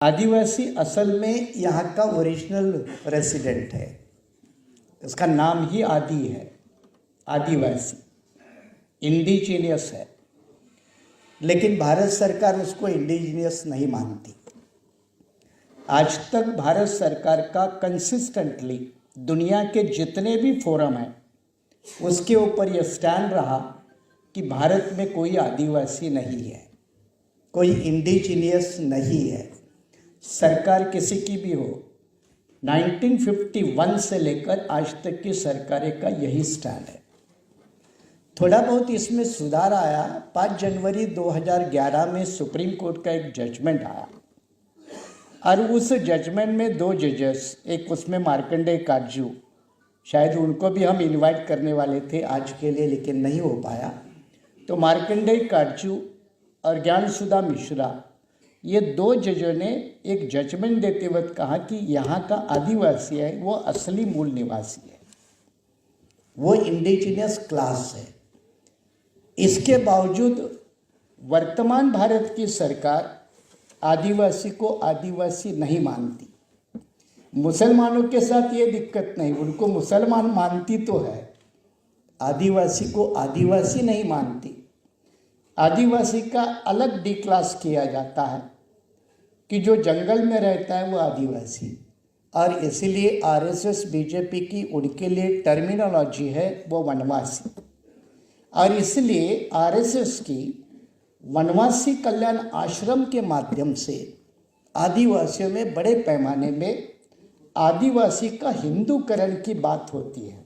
आदिवासी असल में यहाँ का ओरिजिनल रेसिडेंट है। इसका नाम ही आदि है, आदिवासी, इंडिजीनियस है। लेकिन भारत सरकार उसको इंडिजीनियस नहीं मानती। आज तक भारत सरकार का कंसिस्टेंटली दुनिया के जितने भी फोरम हैं उसके ऊपर यह स्टैंड रहा कि भारत में कोई आदिवासी नहीं है, कोई इंडिजीनियस नहीं है। सरकार किसी की भी हो, 1951 से लेकर आज तक की सरकारें का यही स्टैंड है। थोड़ा बहुत इसमें सुधार आया। 5 जनवरी 2011 में सुप्रीम कोर्ट का एक जजमेंट आया और उस जजमेंट में 2 जजेस, एक उसमें मार्कंडेय काटजू, शायद उनको भी हम इनवाइट करने वाले थे आज के लिए लेकिन नहीं हो पाया। तो मार्कंडेय काटजू और ज्ञानसुधा मिश्रा, ये 2 जजों ने एक जजमेंट देते वक्त कहा कि यहाँ का आदिवासी है वो असली मूल निवासी है, वो इंडिजिनियस क्लास है। इसके बावजूद वर्तमान भारत की सरकार आदिवासी को आदिवासी नहीं मानती। मुसलमानों के साथ ये दिक्कत नहीं, उनको मुसलमान मानती तो है, आदिवासी को आदिवासी नहीं मानती। आदिवासी का अलग डी क्लास किया जाता है कि जो जंगल में रहता है वो आदिवासी, और इसीलिए आरएसएस बीजेपी की उनके लिए टर्मिनोलॉजी है वो वनवासी। और इसलिए आरएसएस की वनवासी कल्याण आश्रम के माध्यम से आदिवासियों में बड़े पैमाने में आदिवासी का हिंदूकरण की बात होती है।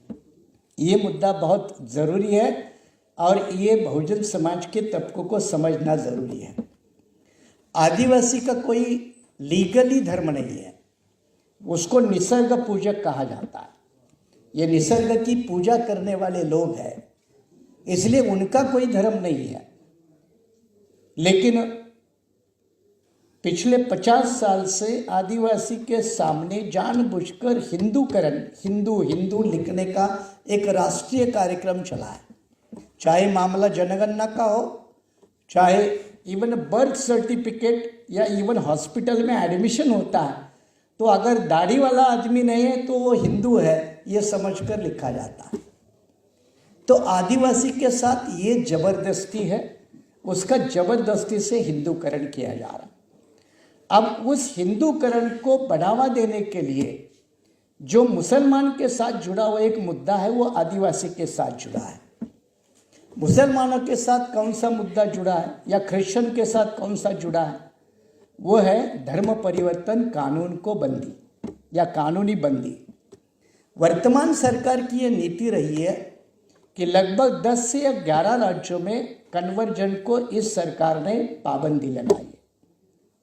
ये मुद्दा बहुत ज़रूरी है और ये बहुजन समाज के तबकों को समझना ज़रूरी है। आदिवासी का कोई लीगली धर्म नहीं है, उसको निसर्ग पूजक कहा जाता है। ये निसर्ग की पूजा करने वाले लोग हैं, इसलिए उनका कोई धर्म नहीं है। लेकिन पिछले 50 साल से आदिवासी के सामने जानबूझकर हिंदूकरण, हिंदू हिंदू लिखने का एक राष्ट्रीय कार्यक्रम चला है। चाहे मामला जनगणना का हो, चाहे इवन बर्थ सर्टिफिकेट या इवन हॉस्पिटल में एडमिशन होता है तो अगर दाढ़ी वाला आदमी नहीं है तो वो हिंदू है, ये समझकर लिखा जाता है। तो आदिवासी के साथ ये जबरदस्ती है, उसका जबरदस्ती से हिंदूकरण किया जा रहा। अब उस हिंदूकरण को बढ़ावा देने के लिए जो मुसलमान के साथ जुड़ा हुआ एक मुद्दा है वो आदिवासी के साथ जुड़ा है। मुसलमानों के साथ कौन सा मुद्दा जुड़ा है या क्रिश्चियन के साथ कौन सा जुड़ा है, वो है धर्म परिवर्तन कानून को बंदी या कानूनी बंदी। वर्तमान सरकार की ये नीति रही है कि लगभग 10 से 11 राज्यों में कन्वर्जन को इस सरकार ने पाबंदी लगाई है।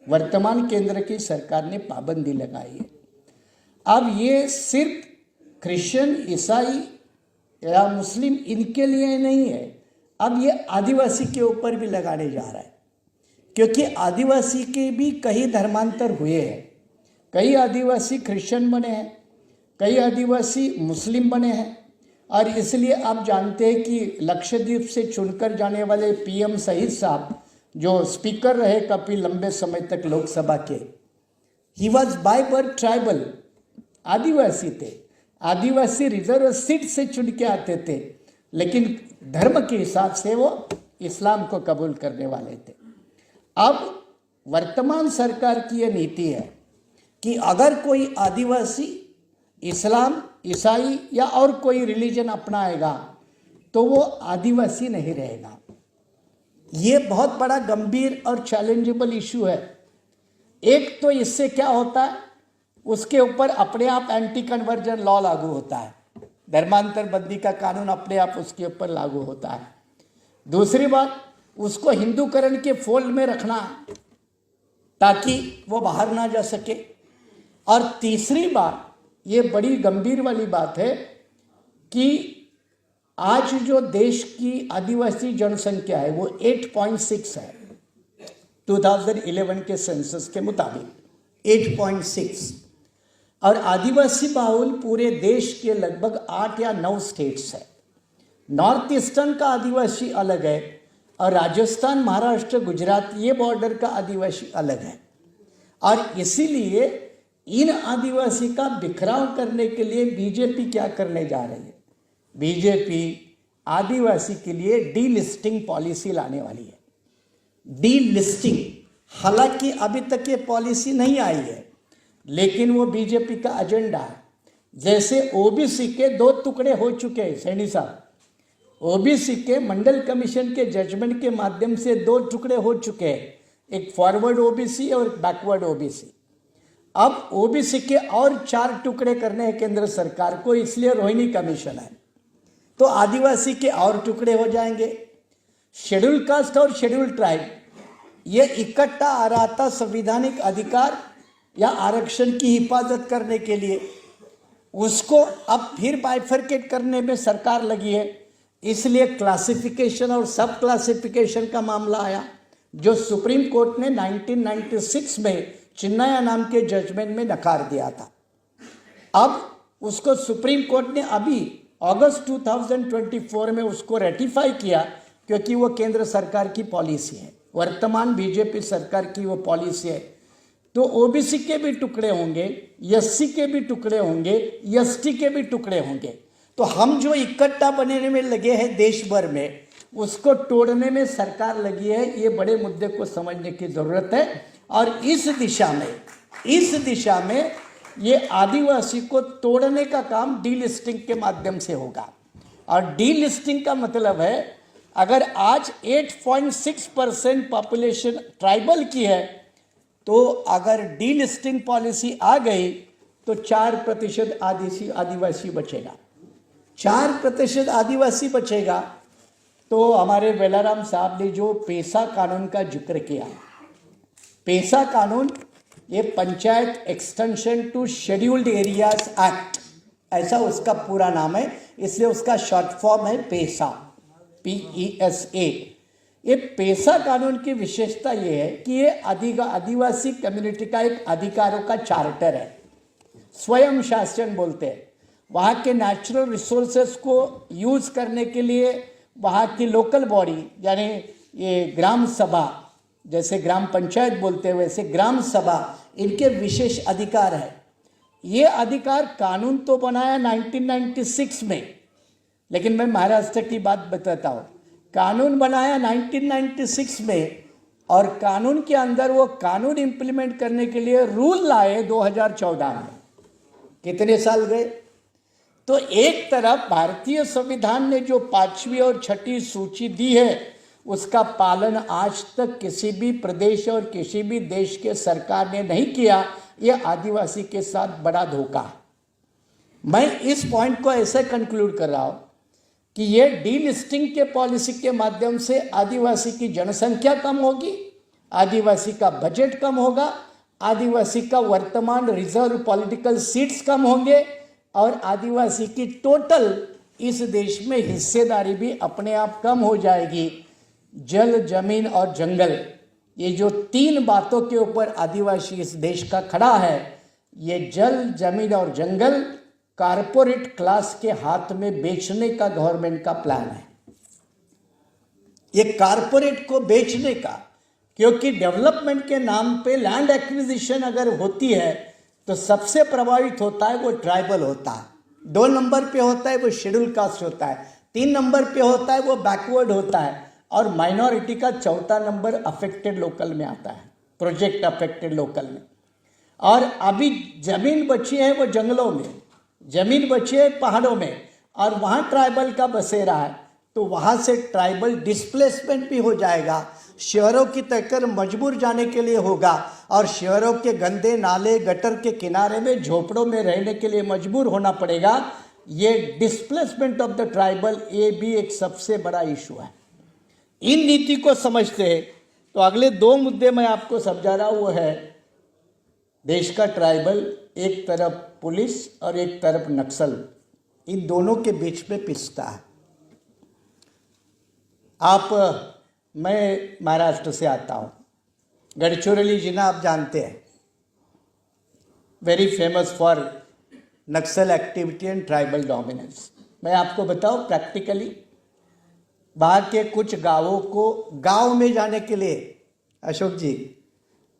वर्तमान केंद्र की सरकार ने पाबंदी लगाई है। अब ये सिर्फ क्रिश्चियन, ईसाई या मुस्लिम इनके लिए नहीं है, अब ये आदिवासी के ऊपर भी लगाने जा रहा है, क्योंकि आदिवासी के भी कई धर्मांतर हुए हैं। कई आदिवासी क्रिश्चियन बने हैं, कई आदिवासी मुस्लिम बने हैं, और इसलिए आप जानते हैं कि लक्षद्वीप से चुनकर जाने वाले पीएम शहीद साहब जो स्पीकर रहे काफ़ी लंबे समय तक लोकसभा के, he was by birth tribal, आदिवासी थे। आदिवासी रिजर्व सीट से चुन के आते थे, लेकिन धर्म के हिसाब से वो इस्लाम को कबूल करने वाले थे। अब वर्तमान सरकार की ये नीति है कि अगर कोई आदिवासी इस्लाम, ईसाई या और कोई रिलीजन अपनाएगा तो वो आदिवासी नहीं रहेगा। ये बहुत बड़ा गंभीर और चैलेंजेबल इशू है। एक तो इससे क्या होता है, उसके ऊपर अपने आप एंटी कन्वर्जन लॉ लागू होता है, धर्मांतर बंदी का कानून अपने आप उसके ऊपर लागू होता है। दूसरी बात, उसको हिंदूकरण के फोल्ड में रखना ताकि वो बाहर ना जा सके। और तीसरी बात, ये बड़ी गंभीर वाली बात है कि आज जो देश की आदिवासी जनसंख्या है वो 8.6 है, 2011 के सेंसस के मुताबिक 8.6, और आदिवासी बाहुल पूरे देश के लगभग 8 या 9 स्टेट्स है। नॉर्थ ईस्टर्न का आदिवासी अलग है और राजस्थान, महाराष्ट्र, गुजरात, ये बॉर्डर का आदिवासी अलग है। और इसीलिए इन आदिवासी का बिखराव करने के लिए बीजेपी क्या करने जा रही है? बीजेपी आदिवासी के लिए डीलिस्टिंग पॉलिसी लाने वाली है। डीलिस्टिंग, हालांकि अभी तक ये पॉलिसी नहीं आई है, लेकिन वो बीजेपी का एजेंडा है। जैसे ओबीसी के 2 टुकड़े हो चुके हैं सैनी साहब, ओबीसी के मंडल कमीशन के जजमेंट के माध्यम से 2 टुकड़े हो चुके हैं, एक फॉरवर्ड ओबीसी और एक बैकवर्ड ओबीसी। अब ओबीसी के और 4 टुकड़े करने हैं केंद्र सरकार को, इसलिए रोहिणी कमीशन है। तो आदिवासी के और टुकड़े हो जाएंगे। शेड्यूल कास्ट और शेड्यूल ट्राइब ये इकट्ठा आ रहा था संवैधानिक अधिकार या आरक्षण की हिफाजत करने के लिए, उसको अब फिर बाइफरकेट करने में सरकार लगी है। इसलिए क्लासिफिकेशन और सब क्लासिफिकेशन का मामला आया, जो सुप्रीम कोर्ट ने 1996 में चिन्नया नाम के जजमेंट में नकार दिया था। अब उसको सुप्रीम कोर्ट ने अभी अगस्त 2024 में उसको रेटिफाई किया, क्योंकि वो केंद्र सरकार की पॉलिसी है, वर्तमान बीजेपी सरकार की वो पॉलिसी है। तो ओबीसी के भी टुकड़े होंगे, एससी के भी टुकड़े होंगे, एसटी के भी टुकड़े होंगे। तो हम जो इकट्ठा बनने में लगे हैं देश भर में, उसको तोड़ने में सरकार लगी है। ये बड़े मुद्दे को समझने की जरूरत है। और इस दिशा में ये आदिवासी को तोड़ने का काम डीलिस्टिंग के माध्यम से होगा। और डीलिस्टिंग का मतलब है, अगर आज 8.6% पॉपुलेशन ट्राइबल की है, तो अगर डीलिस्टिंग पॉलिसी आ गई तो 4% आदिवासी बचेगा। 4% आदिवासी बचेगा। तो हमारे वेलाराम साहब ने जो पेसा कानून का जिक्र किया, पेसा कानून ये Panchayat extension to scheduled areas act, ऐसा उसका पूरा नाम है, इसलिए उसका शॉर्ट फॉर्म है पेसा, PESA। ये पेसा कानून की विशेषता ये है कि ये आदिवासी कम्युनिटी का एक अधिकारों का चार्टर है, स्वयं शासन बोलते हैं। वहाँ के नेचुरल रिसोर्सेज को यूज करने के लिए वहाँ की लोकल बॉडी, यानी ये ग्राम सभा, जैसे ग्राम पंचायत बोलते हैं वैसे ग्राम सभा, इनके विशेष अधिकार है। ये अधिकार कानून तो बनाया 1996 में, लेकिन मैं महाराष्ट्र की बात बताता हूँ। कानून बनाया 1996 में, और कानून के अंदर वो कानून इंप्लीमेंट करने के लिए रूल लाए 2014 में। कितने साल गए? तो एक तरफ भारतीय संविधान ने जो 5वीं और 6ठी सूची दी है, उसका पालन आज तक किसी भी प्रदेश और किसी भी देश के सरकार ने नहीं किया। यह आदिवासी के साथ बड़ा धोखा। मैं इस पॉइंट को ऐसे कंक्लूड कर रहा हूँ कि ये डीलिस्टिंग के पॉलिसी के माध्यम से आदिवासी की जनसंख्या कम होगी, आदिवासी का बजट कम होगा, आदिवासी का वर्तमान रिजर्व पॉलिटिकल सीट्स कम होंगे, और आदिवासी की टोटल इस देश में हिस्सेदारी भी अपने आप कम हो जाएगी। जल, जमीन और जंगल, ये जो 3 बातों के ऊपर आदिवासी इस देश का खड़ा है, ये जल, जमीन और जंगल कारपोरेट क्लास के हाथ में बेचने का गवर्नमेंट का प्लान है। ये कारपोरेट को बेचने का, क्योंकि डेवलपमेंट के नाम पे लैंड एक्विजिशन अगर होती है तो सबसे प्रभावित होता है वो ट्राइबल होता है, 2 नंबर पे होता है वो शेड्यूल कास्ट होता है, 3 नंबर पे होता है वो बैकवर्ड होता है, और माइनॉरिटी का 4था नंबर अफेक्टेड लोकल में आता है, प्रोजेक्ट अफेक्टेड लोकल में। और अभी जमीन बची है वो जंगलों में, जमीन बची है पहाड़ों में, और वहाँ ट्राइबल का बसेरा है। तो वहाँ से ट्राइबल डिस्प्लेसमेंट भी हो जाएगा, शहरों की तरफ मजबूर जाने के लिए होगा, और शहरों के गंदे नाले गटर के किनारे में झोपड़ों में रहने के लिए मजबूर होना पड़ेगा। ये डिस्प्लेसमेंट ऑफ द ट्राइबल, ये भी एक सबसे बड़ा इशू है। इन नीति को समझते हैं तो अगले 2 मुद्दे मैं आपको समझा रहा हूँ, वो है देश का ट्राइबल, एक तरफ पुलिस और एक तरफ नक्सल, इन दोनों के बीच में पिसता है। मैं महाराष्ट्र से आता हूँ, गढ़चिरोली जिला आप जानते हैं, very famous for Naxal activity and tribal dominance. मैं आपको बताऊँ प्रैक्टिकली, वहाँ के कुछ गांवों को गांव में जाने के लिए, अशोक जी,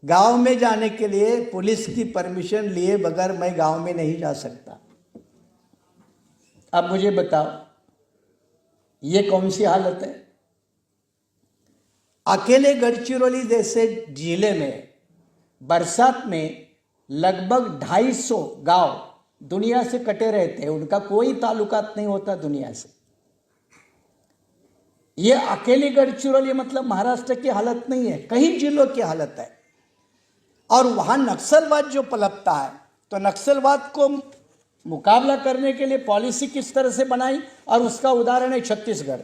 गांव में जाने के लिए पुलिस की परमिशन लिए बगैर मैं गांव में नहीं जा सकता। अब मुझे बताओ ये कौन सी हालत है? अकेले गढ़चिरौली जैसे जिले में बरसात में लगभग 250 गांव दुनिया से कटे रहते हैं, उनका कोई ताल्लुकात नहीं होता दुनिया से। ये अकेली गढ़चिरौली मतलब महाराष्ट्र की हालत नहीं है, कई जिलों की हालत है। और वहां नक्सलवाद जो पलपता है, तो नक्सलवाद को मुकाबला करने के लिए पॉलिसी किस तरह से बनाई, और उसका उदाहरण है छत्तीसगढ़।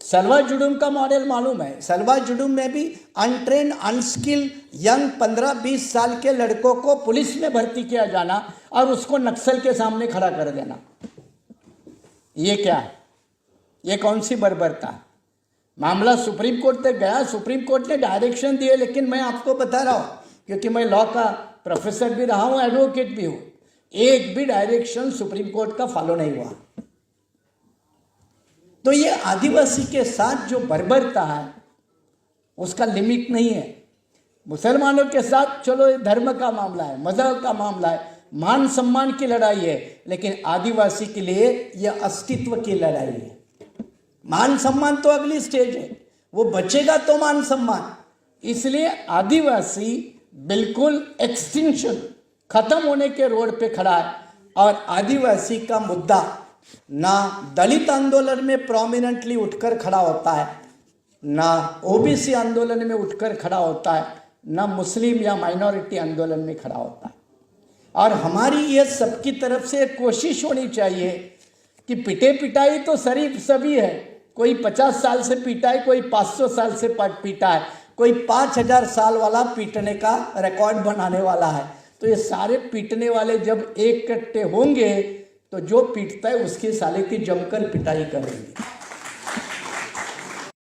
सलवा जुडुम का मॉडल मालूम है। सलवा जुडुम में भी अनट्रेन अनस्किल्ड यंग 15-20 साल के लड़कों को पुलिस में भर्ती किया जाना और उसको नक्सल के सामने खड़ा कर देना। ये क्या है? ये कौन सी बर्बरता है? मामला सुप्रीम कोर्ट तक गया, सुप्रीम कोर्ट ने डायरेक्शन दिए, लेकिन मैं आपको बता रहा हूं क्योंकि मैं लॉ का प्रोफेसर भी रहा हूं, एडवोकेट भी हूं, एक भी डायरेक्शन सुप्रीम कोर्ट का फॉलो नहीं हुआ। तो ये आदिवासी के साथ जो बर्बरता है उसका लिमिट नहीं है। मुसलमानों के साथ चलो ये धर्म का मामला है, मजहब का मामला है, मान सम्मान की लड़ाई है, लेकिन आदिवासी के लिए यह अस्तित्व की लड़ाई है। मान सम्मान तो अगली स्टेज है, वो बचेगा तो मान सम्मान। इसलिए आदिवासी बिल्कुल एक्सटिंक्शन, खत्म होने के रोड पे खड़ा है। और आदिवासी का मुद्दा ना दलित आंदोलन में प्रोमिनेंटली उठकर खड़ा होता है, ना ओबीसी आंदोलन में उठकर खड़ा होता है, ना मुस्लिम या माइनॉरिटी आंदोलन में खड़ा होता है। और हमारी ये सबकी तरफ से कोशिश होनी चाहिए कि पिटे पिटाई तो शरीफ सभी है, कोई 50 साल से पीटा है, कोई 500 साल से पीटा है, कोई 5000 साल वाला पीटने का रिकॉर्ड बनाने वाला है। तो ये सारे पीटने वाले जब एक इकट्ठे होंगे तो जो पीटता है उसकी साले की जमकर पिटाई करेंगे।